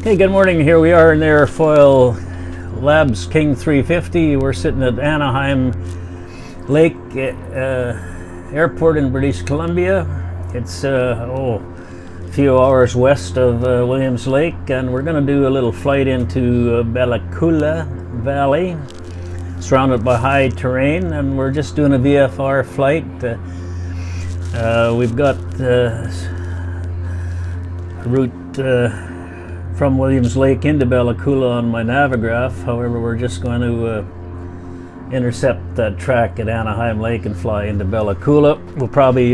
Okay, good morning. Here we are in the Airfoil Labs King 350. We're sitting at Anahim Lake Airport in British Columbia. It's a few hours west of Williams Lake, and we're going to do a little flight into Coola Valley, surrounded by high terrain, and we're just doing a VFR flight. We've got a route from Williams Lake into Bella Coola on my Navigraph. However, we're just going to intercept that track at Anahim Lake and fly into Bella Coola. We'll probably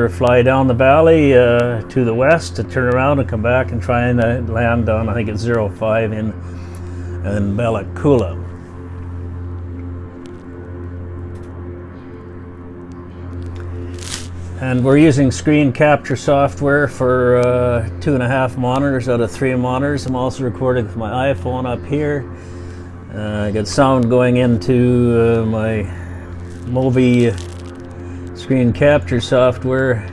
fly down the valley to the west to turn around and come back and try and land on, I think it's 05 in Bella Coola. And we're using screen capture software for 2.5 monitors out of 3 monitors. I'm also recording with my iPhone up here. I got sound going into my Movi screen capture software.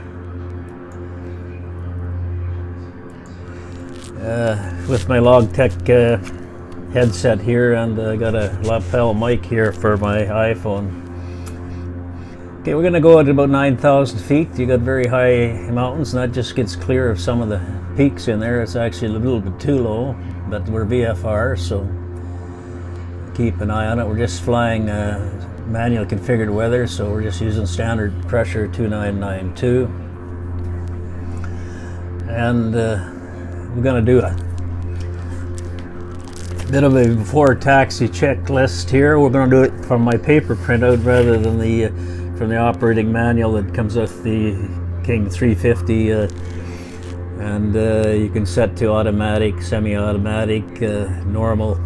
With my Logitech headset here, and I got a lapel mic here for my iPhone. Okay, we're going to go at about 9,000 feet. You got very high mountains, and that just gets clear of some of the peaks in there. It's actually a little bit too low, but we're VFR, so keep an eye on it. We're just flying manual configured weather, so we're just using standard pressure 2992. And we're going to do a bit of a before taxi checklist here. We're going to do it from my paper printout rather than from the operating manual that comes with the King 350, and you can set to automatic, semi-automatic, normal.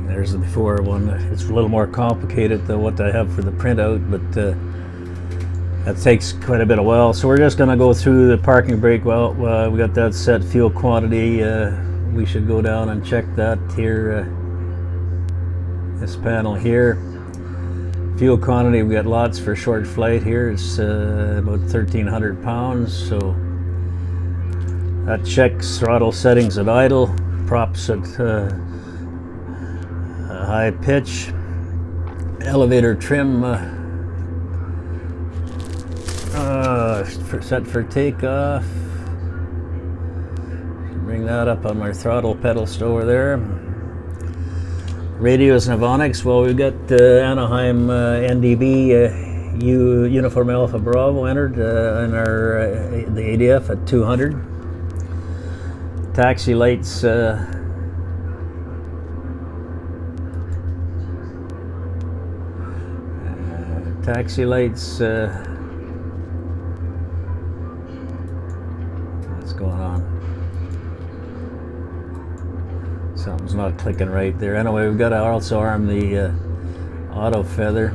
There's the before one. It's a little more complicated than what I have for the printout, but that takes quite a bit of while. So we're just going to go through the parking brake. Well, we got that set. Fuel quantity, we should go down and check that here. This panel here. Fuel quantity, we got lots for short flight here. It's about 1,300 pounds, so that checks. Throttle settings at idle, props at high pitch, elevator trim set for takeoff. Bring that up on my throttle pedals over there. Radios and avionics, well, we've got Anahim NDB Uniform Alpha Bravo entered in our the ADF at 200. Taxi lights, what's going on? Something's not clicking right there. Anyway, we've got to also arm the auto feather.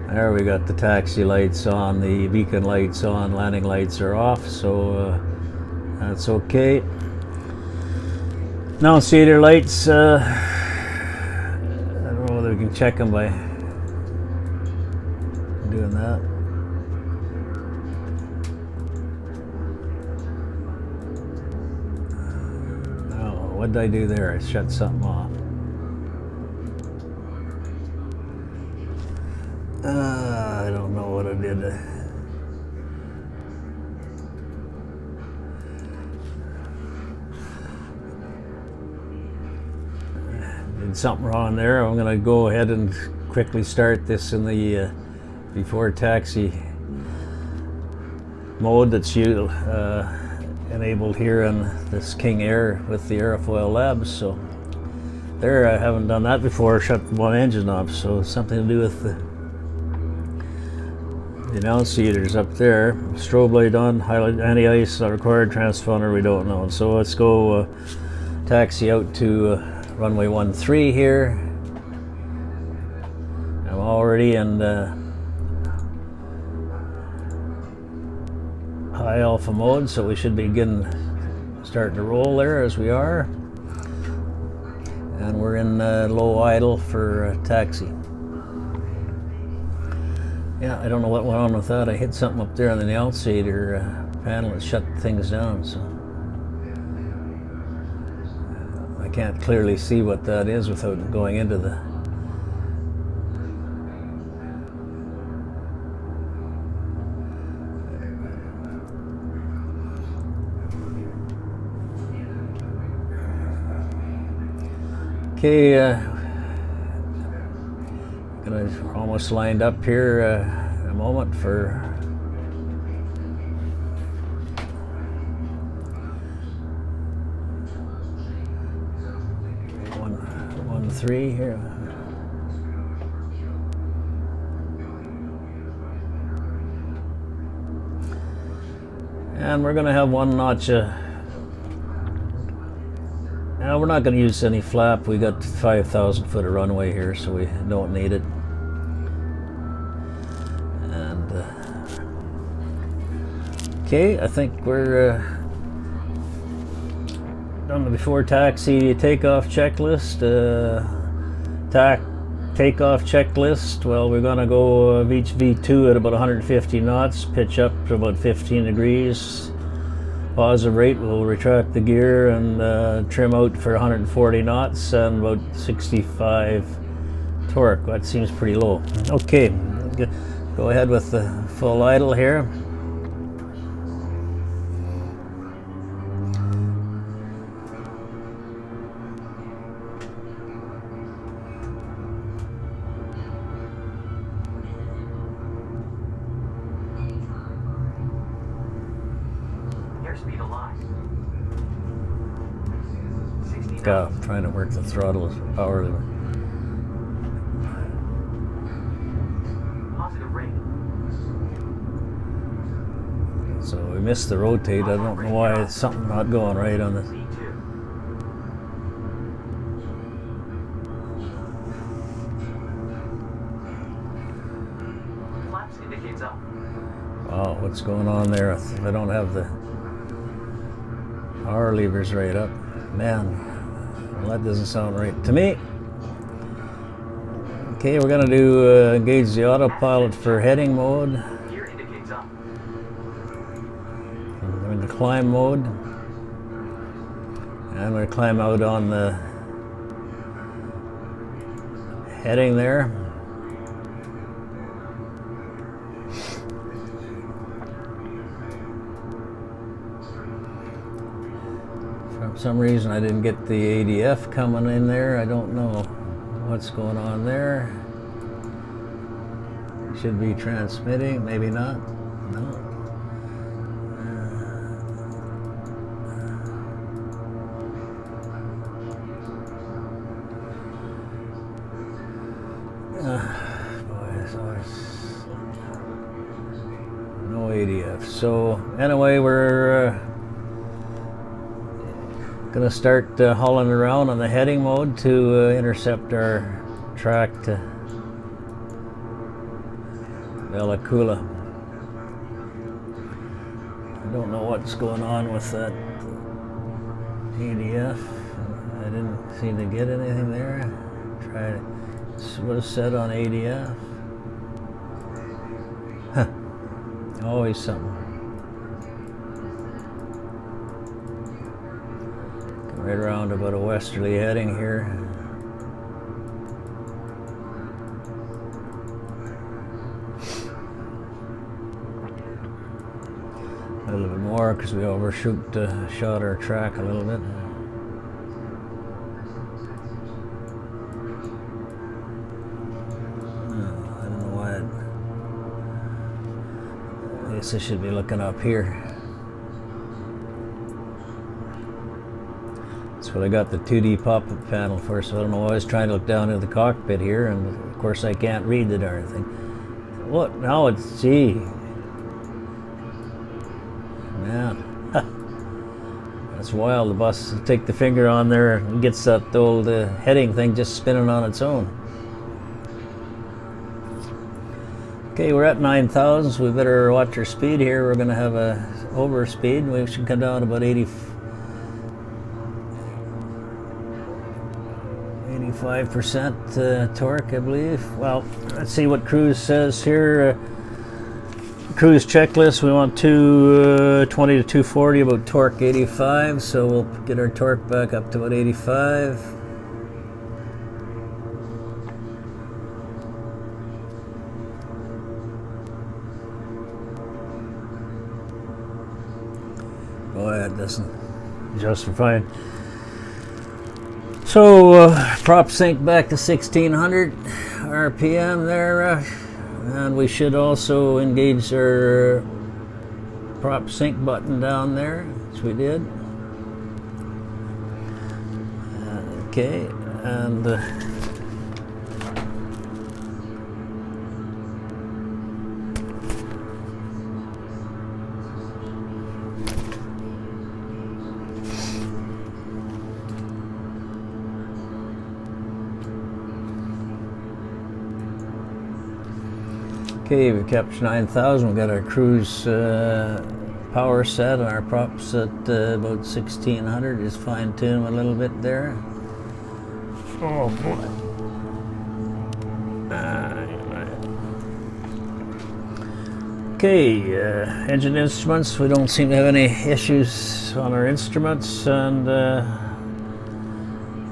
There we got the taxi lights on, the beacon lights on, landing lights are off, so that's okay. Annunciator lights, I don't know whether we can check them by doing that. What did I do there? I shut something off. I don't know what I did. Did something wrong there. I'm going to go ahead and quickly start this in the before taxi mode that's enabled here on this King Air with the Airfoil Labs. So there, I haven't done that before. Shut one engine off, so something to do with the annunciators up there. Strobe light on, highlight, anti-ice not required, transponder we don't know. So let's go taxi out to runway 13 here. I'm already in high alpha mode, so we should begin starting to roll there as we are. And we're in low idle for taxi. Yeah, I don't know what went on with that. I hit something up there on the outsider panel that shut things down, so I can't clearly see what that is without going into the... Okay, gonna almost lined up here in a moment for one three here. And we're gonna have one notch. Now we're not going to use any flap. We got 5,000 foot of runway here, so we don't need it. And okay, I think we're done the before taxi takeoff checklist. Takeoff checklist. Well, we're going to go Beach V2 at about 150 knots, pitch up to about 15 degrees. Positive rate, we'll retract the gear and trim out for 140 knots and about 65 torque. That seems pretty low. Okay, go ahead with the full idle here. Airspeed alive. I'm trying to work the throttle power lever. Positive rate. So we missed the rotate. I don't know why it's something not going right on this. Flaps indicates up. Wow, what's going on there? If I don't have the power levers right up, man, well, that doesn't sound right to me. Okay, we're gonna do engage the autopilot for heading mode. Gear indicates up. We're in the climb mode, and we're gonna climb out on the heading there. For some reason I didn't get the ADF coming in there. I don't know what's going on there. Should be transmitting, maybe not. No. No ADF. So anyway, we're gonna start hauling around on the heading mode to intercept our track to Coola. I don't know what's going on with that ADF. I didn't seem to get anything there. Try to what is said on ADF. Huh. Always something. Right around about a westerly heading here. A little bit more because we shot our track a little bit. I don't know why I guess I should be looking up here. That's what I got the 2D pop-up panel for, so I don't know why I was trying to look down into the cockpit here, and of course I can't read the darn thing. What? Now it's G. Man. That's wild. The bus take the finger on there and gets that old heading thing just spinning on its own. Okay, we're at 9,000, so we better watch our speed here. We're going to have a overspeed. We should come down about 84 5% torque, I believe. Well, let's see what cruise says here. Cruise checklist, we want 220 to 240, about torque 85, so we'll get our torque back up to about 85. Boy, that doesn't justify. So prop sync back to 1600 RPM there. And we should also engage our prop sync button down there, which we did. Okay, and okay, we kept 9,000. We got our cruise power set and our props at about 1600. Just fine tune a little bit there. Oh boy. Okay, engine instruments. We don't seem to have any issues on our instruments, and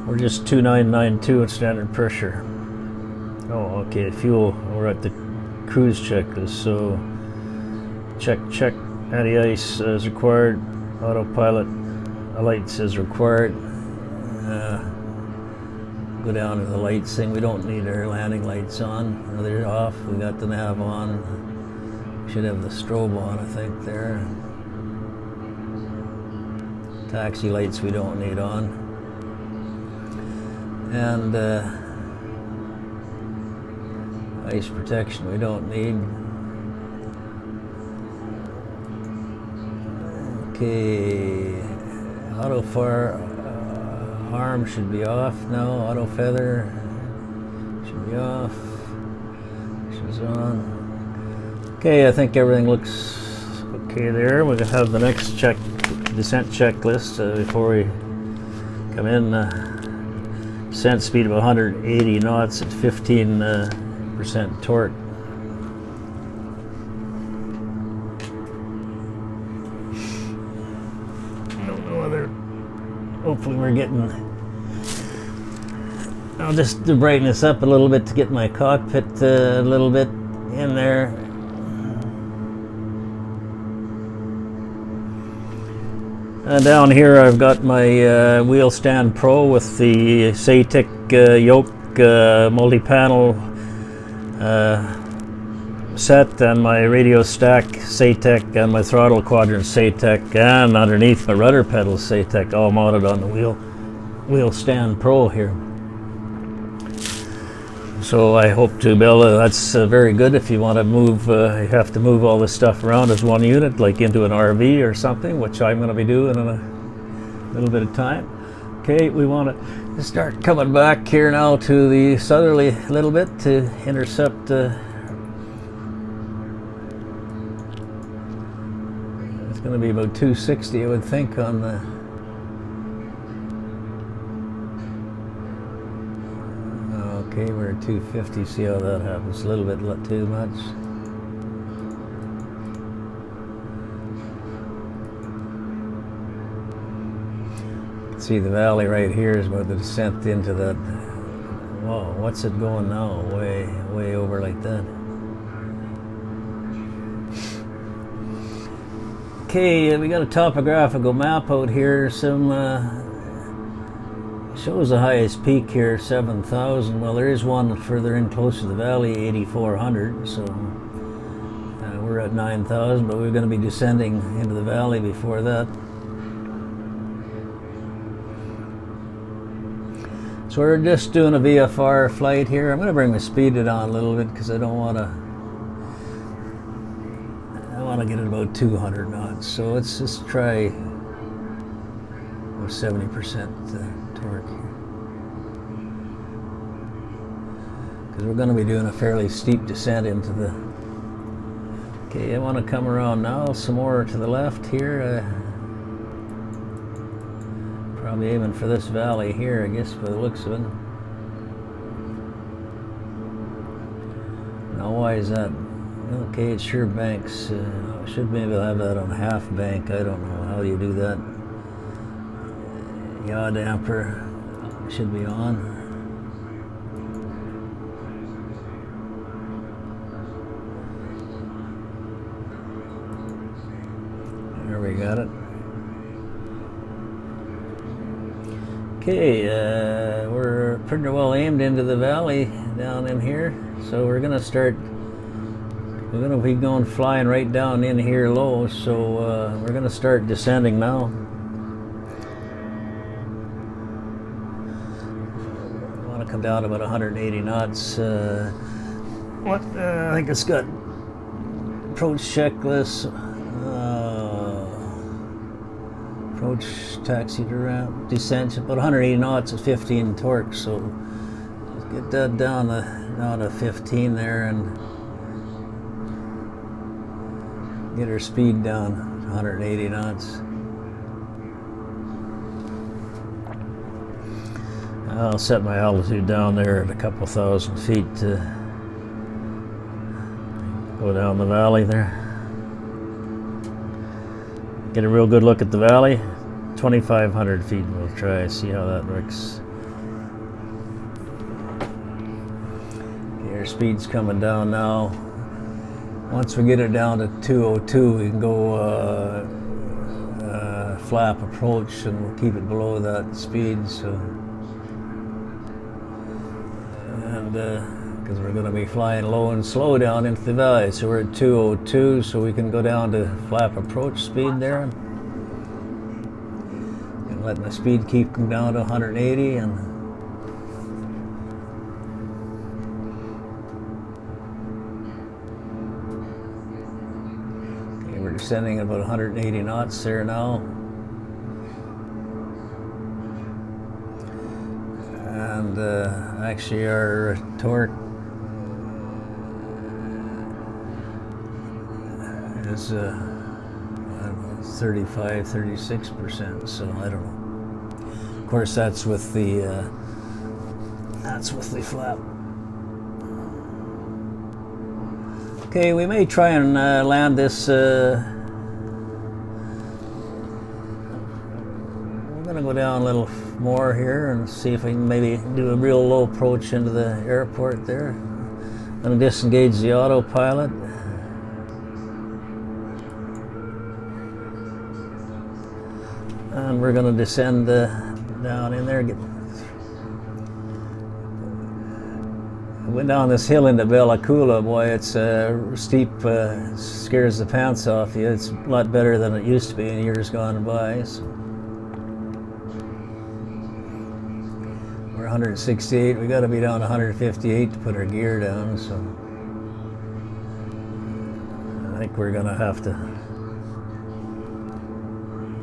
we're just 2992 at standard pressure. Oh, okay. Fuel. We're at the cruise checklist, so check anti-ice as required, autopilot lights as required. Go down to the lights thing. We don't need our landing lights on. They're off. We got the nav on. Should have the strobe on, I think, there. Taxi lights we don't need on. And ice protection we don't need. Okay, auto fire arm should be off now. Auto feather should be off. She's on. Okay, I think everything looks okay there. We're gonna have the next descent checklist before we come in. Descent speed of 180 knots at 15% torque. Don't know whether. Hopefully, we're getting. I'll just brighten this up a little bit to get my cockpit a little bit in there. Down here, I've got my wheel stand Pro with the SATIC yoke multi-panel set, and my radio stack SATEC, and my throttle quadrant SATEC, and underneath my rudder pedals SATEC, all mounted on the wheel stand Pro here. So I hope to be able to, that's very good if you want to move, you have to move all this stuff around as one unit, like into an RV or something, which I'm going to be doing in a little bit of time. Okay, we want to start coming back here now to the southerly a little bit to intercept. It's going to be about 260, I would think, on the. Okay, we're at 250. See how that happens. A little bit too much. See, the valley right here is about the descent into that. Whoa, what's it going now? Way over like that. Okay, we got a topographical map out here. Some shows the highest peak here, 7,000. Well, there is one further in close to the valley, 8,400. So we're at 9,000, but we're going to be descending into the valley before that. So we're just doing a VFR flight here. I'm going to bring my speed down a little bit because I don't want to. I want to get it about 200 knots. So let's just try 70% torque here, because we're going to be doing a fairly steep descent into the. Okay, I want to come around now some more to the left here. Probably aiming for this valley here, I guess, by the looks of it. Now why is that? Okay, it sure banks. Should maybe have that on half bank. I don't know how you do that. Yaw damper should be on. There we got it. Okay, we're pretty well aimed into the valley down in here, so we're gonna be going flying right down in here low, so we're gonna start descending now. I want to come down to about 180 knots. I think it's got approach checklist. Approach taxi to ramp, descent about 180 knots at 15 torque, so let's get that down to 15 there and get our speed down to 180 knots. I'll set my altitude down there at a couple thousand feet to go down the valley there. Get a real good look at the valley. 2,500 feet, we'll try, see how that works. Okay, our speed's coming down now. Once we get it down to 202, we can go flap approach, and we'll keep it below that speed. So, and because we're going to be flying low and slow down into the valley, so we're at 202, so we can go down to flap approach speed there, and letting the speed keep them down to 180, and okay, we're descending about 180 knots there now, and actually our torque is 35-36%, so I don't know. Of course, that's with the flap. Okay, we may try and land this. We're gonna go down a little more here and see if we can maybe do a real low approach into the airport there. I'm gonna disengage the autopilot. And we're going to descend down in there. I went down this hill into Bella Coola. Boy, it's steep, scares the pants off you. It's a lot better than it used to be in years gone by. So we're 168. We got to be down to 158 to put our gear down. So I think we're going to have to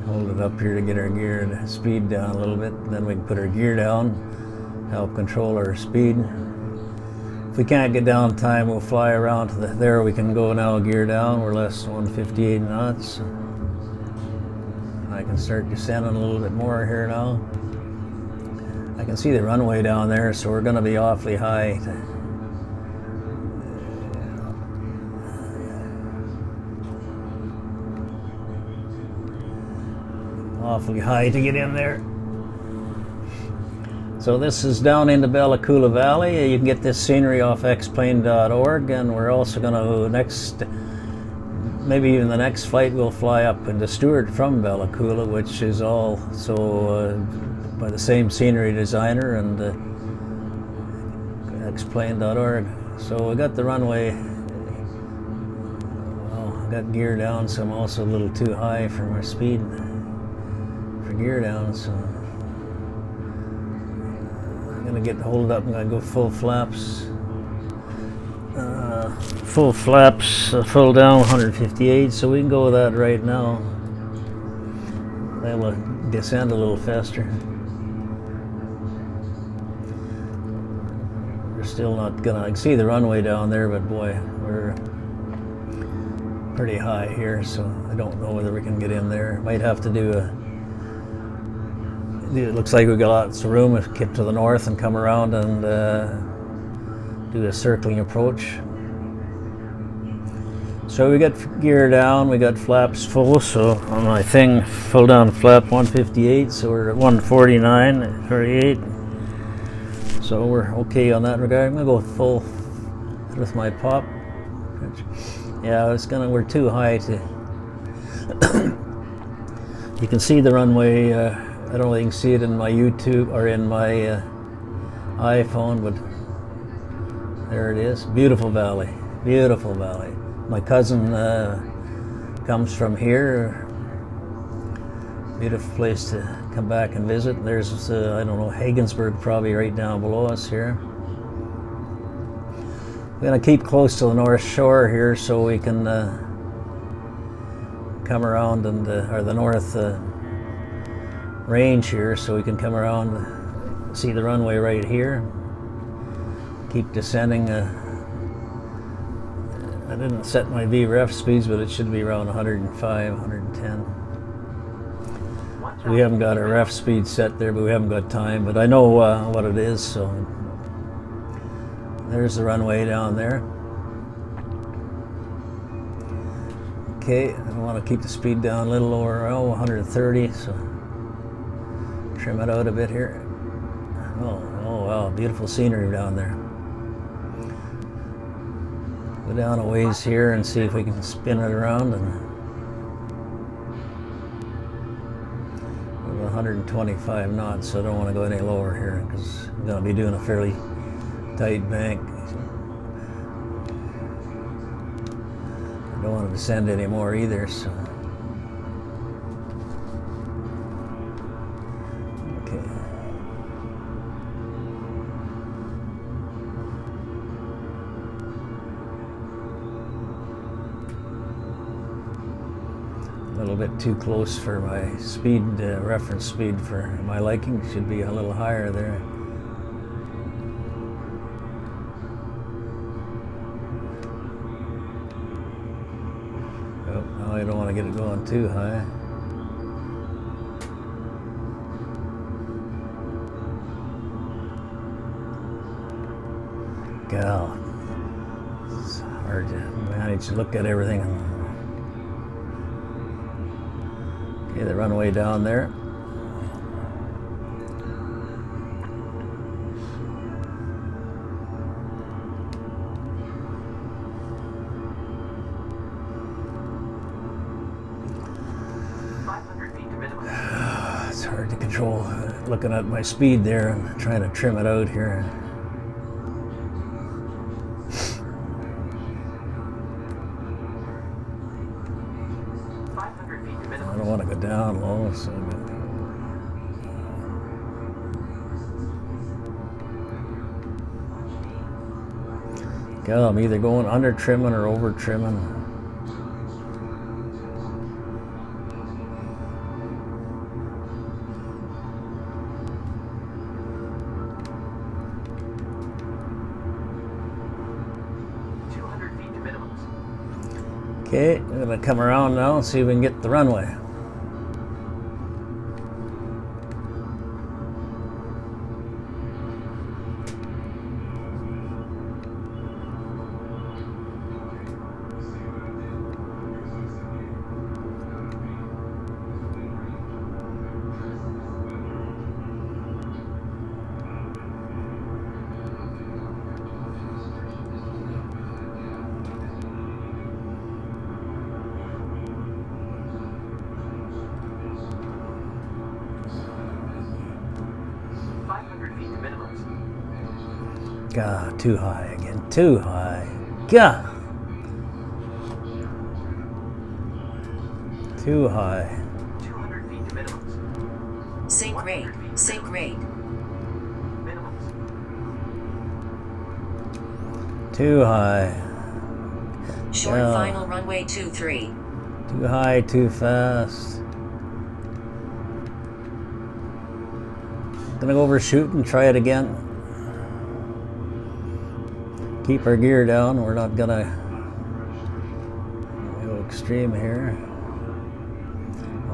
hold it up here to get our gear and speed down a little bit. Then we can put our gear down, help control our speed. If we can't get down in time, we'll fly around to there. We can go now gear down. We're less than 158 knots. I can start descending a little bit more here now. I can see the runway down there, so we're going to be awfully high. Awfully high to get in there. So this is down into Bella Coola Valley. You can get this scenery off xplane.org, and we're also going to maybe even the next flight, we'll fly up into Stewart from Bella Coola, which is also by the same scenery designer, and xplane.org. So we got the runway. Well, I got gear down, so I'm also a little too high for my speed. Gear down, so I'm gonna get hold up. I'm gonna go full flaps, full down 158, so we can go with that right now. That will descend a little faster. We're still not gonna, I can see the runway down there, but boy, we're pretty high here, so I don't know whether we can get in there. Might have to do it looks like we've got lots of room if we get to the north and come around and do a circling approach. So we got gear down, we got flaps full, so on my thing, full down flap 158, so we're at 149, 38. So we're okay on that regard. I'm gonna go full with my pop. Yeah, we're too high to, you can see the runway, I don't know if you can see it in my YouTube or in my iPhone, but there it is. Beautiful valley, beautiful valley. My cousin comes from here. Beautiful place to come back and visit. There's, I don't know, Hagensburg probably right down below us here. We're going to keep close to the North Shore here so we can come around and, or the North Range here, so we can come around, see the runway right here. Keep descending. I didn't set my VREF speeds, but it should be around 105, 110. We haven't got a ref speed set there, but we haven't got time. But I know what it is, so there's the runway down there. Okay, I want to keep the speed down a little lower, 130, so trim it out a bit here. Oh wow, beautiful scenery down there. Go down a ways here and see if we can spin it around, and 125 knots, so I don't want to go any lower here because I'm going to be doing a fairly tight bank. I don't want to descend anymore either, so. Okay. A little bit too close for my speed, reference speed for my liking. Should be a little higher there. Oh, now I don't want to get it going too high. God, it's hard to manage to look at everything. Okay, the runway down there. It's hard to control looking at my speed there and trying to trim it out here. I don't want to go down low, so God, I'm either going under trimming or over trimming. Okay, I'm gonna come around now and see if we can get the runway. God, too high again, too high. God! Too high. 200 feet to minimums. Sink rate, sink rate. Minimums. Too high. Short Yeah. final runway 23. Too high, too fast. Gonna go overshoot and try it again. Keep our gear down. We're not gonna go extreme here.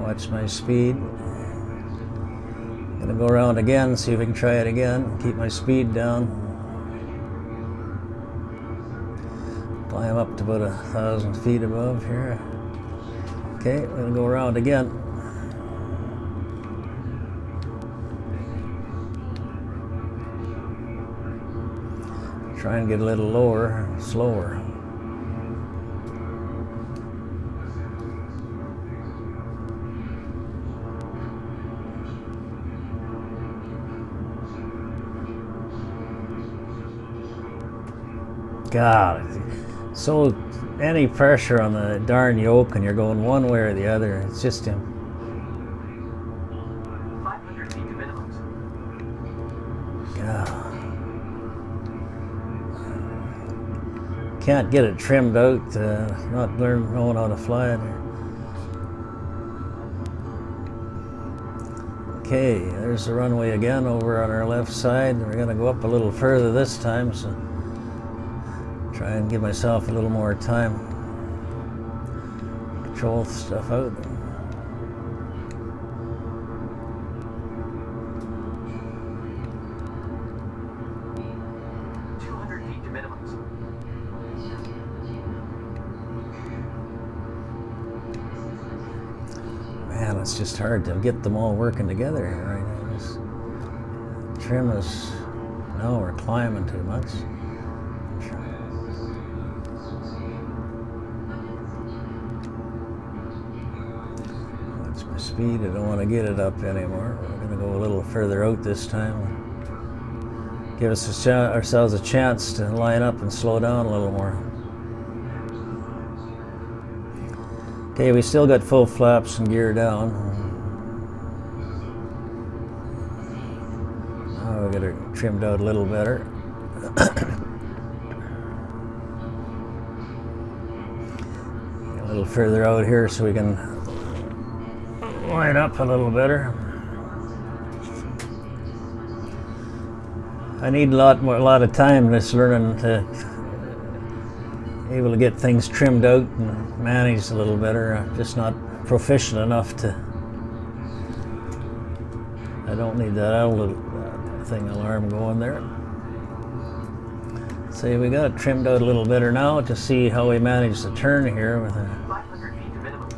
Watch my speed. Gonna go around again, see if we can try it again. Keep my speed down. Climb up to about 1,000 feet above here. Okay, we're gonna go around again. Try and get a little lower, slower. God, so any pressure on the darn yoke and you're going one way or the other, it's just 500 feet to minimums. God. Can't get it trimmed out, not knowing how to fly it. Okay, there's the runway again over on our left side. We're gonna go up a little further this time, so try and give myself a little more time. Control stuff out. 200 feet to minimums. Man, it's just hard to get them all working together here right now. This trim is, no, we're climbing too much. That's my speed. I don't want to get it up anymore. We're going to go a little further out this time. Give us ourselves a chance to line up and slow down a little more. Okay, we still got full flaps and gear down. Now we got it trimmed out a little better. A little further out here so we can line up a little better. I need a lot of time just learning to able to get things trimmed out and managed a little better. I'm just not proficient enough to. I don't need that alarm going there. See, we got it trimmed out a little better now to see how we manage the turn here with a 500 feet to minimums.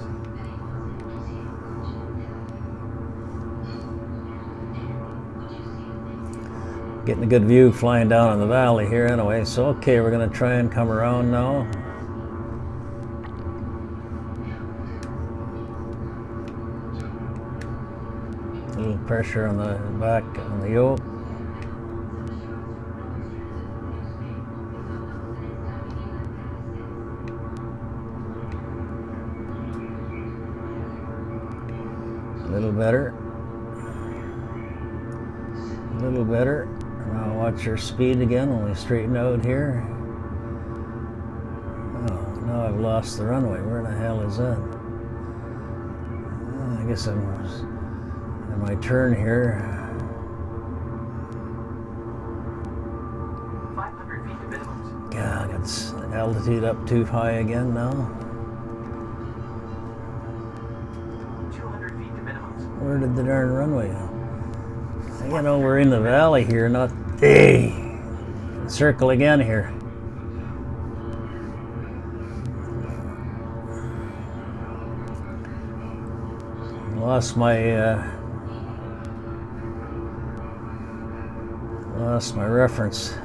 getting a good view flying down in the valley here anyway. So okay, we're going to try and come around now. A little pressure on the back on the yoke. A little better. A little better. Now watch our speed again when we straighten out here. Oh, now I've lost the runway. Where the hell is that? I guess I'm in my turn here. 500 feet to minimums. God, it's altitude up too high again now. 200 feet to minimums. Where did the darn runway go? You know, we're in the valley here, not... Hey! Circle again here. Lost my reference. Oh,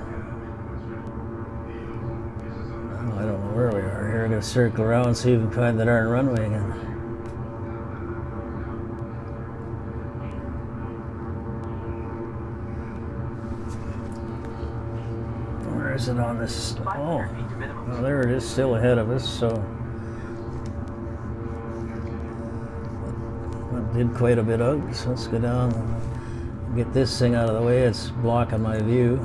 I don't know where we are here. I'm gonna circle around and see if we can find the darn runway again. Where is it on this? Oh, 500 feet to minimums. well, there it is, still ahead of us. So that did quite a bit out. So let's go down and get this thing out of the way. It's blocking my view.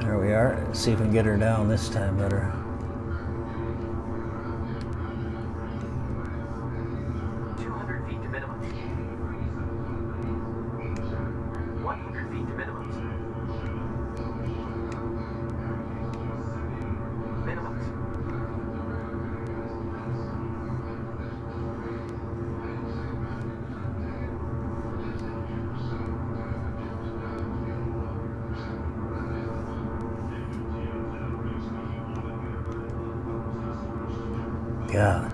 There we are. Let's see if we can get her down this time better. Feet to minimums. 100 feet to minimums. Minimums. God.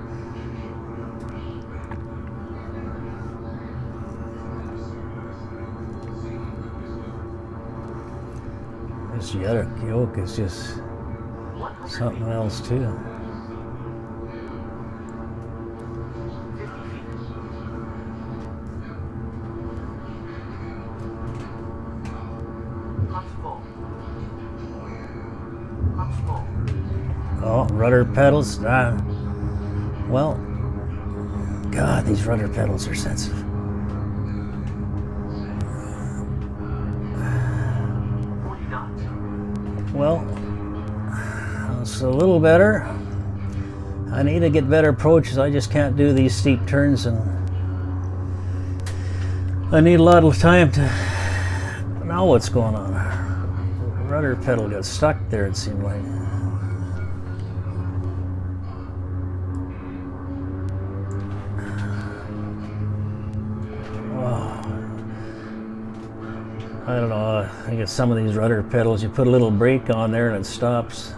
This yoke is just 100 something feet. else too. 50 feet. Pumps full. Pumps full. Oh, rudder pedals. Well, God, these rudder pedals are sensitive. 40 knots. Well, it's a little better. I need to get better approaches. I just can't do these steep turns, and I need a lot of time to know what's going on. The rudder pedal got stuck there, it seemed like. I don't know, I guess some of these rudder pedals, you put a little brake on there and it stops.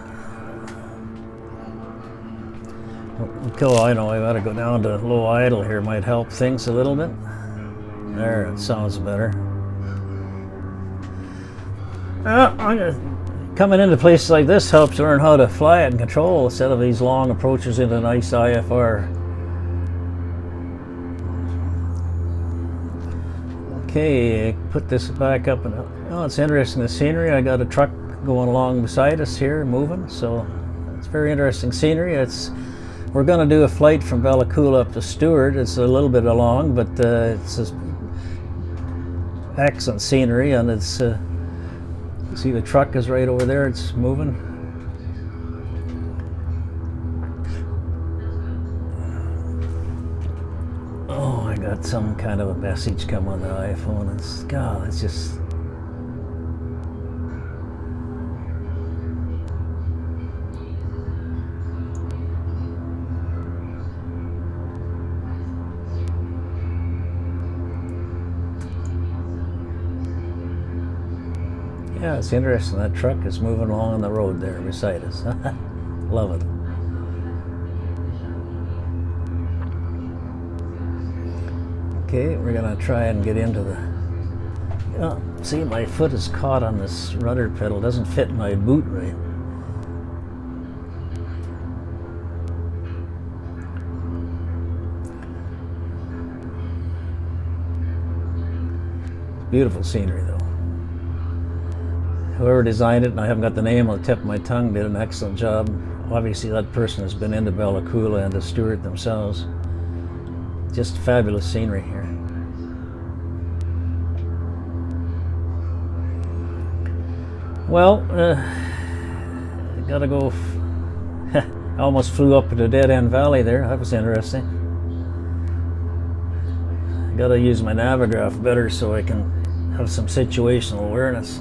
Oh, I know, I gotta go down to low idle here, might help things a little bit. There, it sounds better. Coming into places like this helps learn how to fly it and control instead of these long approaches into nice IFR. Okay, put this back up, and oh, it's interesting, the scenery. I got a truck going along beside us here, moving, so it's very interesting scenery. We're going to do a flight from Bella Coola up to Stewart. It's a little bit along, but it's excellent scenery, and it's see the truck is right over there. It's moving. Oh, I got some kind of a message come on the iPhone. It's just. Yeah, it's interesting. That truck is moving along on the road there beside us. Love it. Okay, we're gonna try and get into the. Oh, see, my foot is caught on this rudder pedal. It doesn't fit my boot right. Beautiful scenery, though. Whoever designed it, and I haven't got the name on the tip of my tongue, did an excellent job. Obviously, that person has been into Bella Coola and to Stewart themselves. Just fabulous scenery here. Well, gotta go. I almost flew up into Dead End Valley there. That was interesting. Gotta use my Navigraph better so I can have some situational awareness.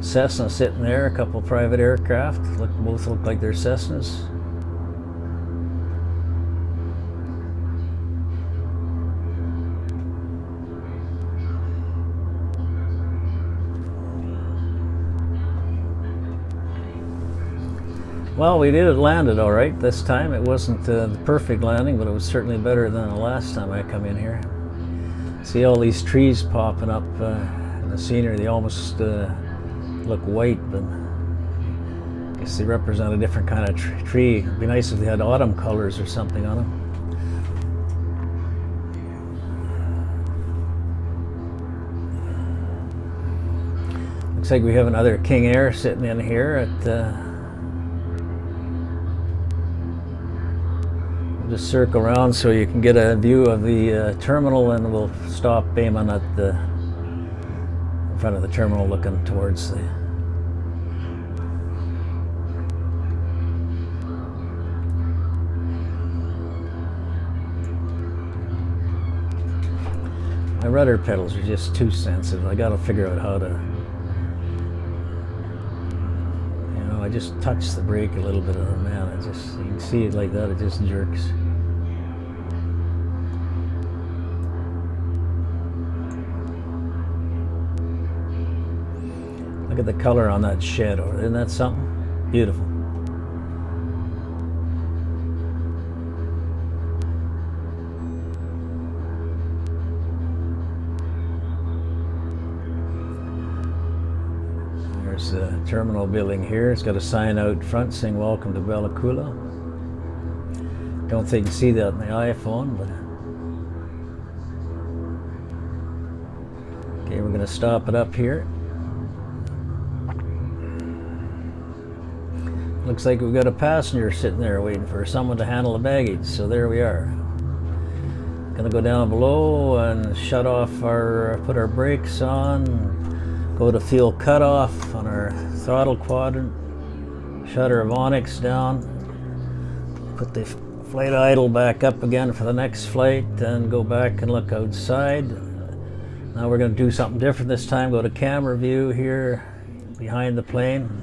Cessna sitting there, a couple private aircraft. Both look like they're Cessnas. Well, we did land it all right this time. It wasn't the perfect landing, but it was certainly better than the last time I come in here. See all these trees popping up in the scenery. They almost look white, but I guess they represent a different kind of tree. It'd be nice if they had autumn colors or something on them. Looks like we have another King Air sitting in here at we'll just circle around so you can get a view of the terminal, and we'll stop aiming at the in front of the terminal looking towards the. My rudder pedals are just too sensitive. I gotta figure out how to, I just touch the brake a little bit, and man, you can see it like that, it just jerks. Look at the color on that shed over there. Isn't that something? Beautiful. There's the terminal building here. It's got a sign out front saying welcome to Bella Coola. Don't think you can see that on the iPhone, but okay, we're going to stop it up here. Looks like we've got a passenger sitting there waiting for someone to handle the baggage, so there we are. Gonna go down below and shut off our, put our brakes on, go to fuel cutoff on our throttle quadrant, shut our Vonix down, put the flight idle back up again for the next flight, and go back and look outside. Now we're gonna do something different this time, go to camera view here behind the plane.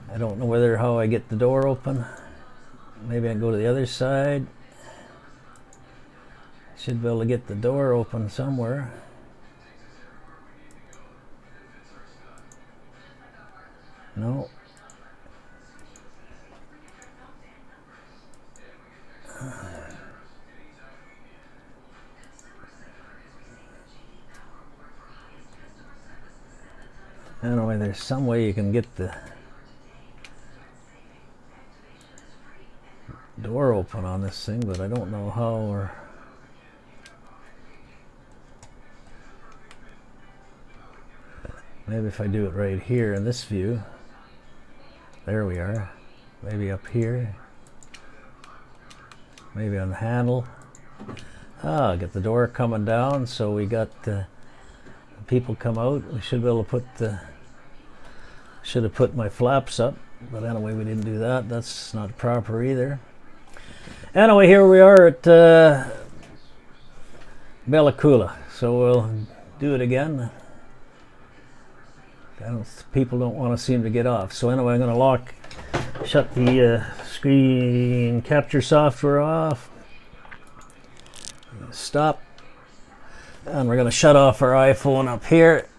I don't know how I get the door open. Maybe I can go to the other side. Should be able to get the door open somewhere. No. Anyway, there's some way you can get the door open on this thing, but I don't know how or maybe if I do it right here in this view. There we are. Maybe up here. Maybe on the handle. Get the door coming down, so we got people come out. We should be able to put the should have put my flaps up, but anyway, we didn't do that. That's not proper either. Anyway, here we are at Bella Coola, so we'll do it again. People don't want to seem to get off. So anyway, I'm going to shut the screen capture software off. Stop. And we're going to shut off our iPhone up here.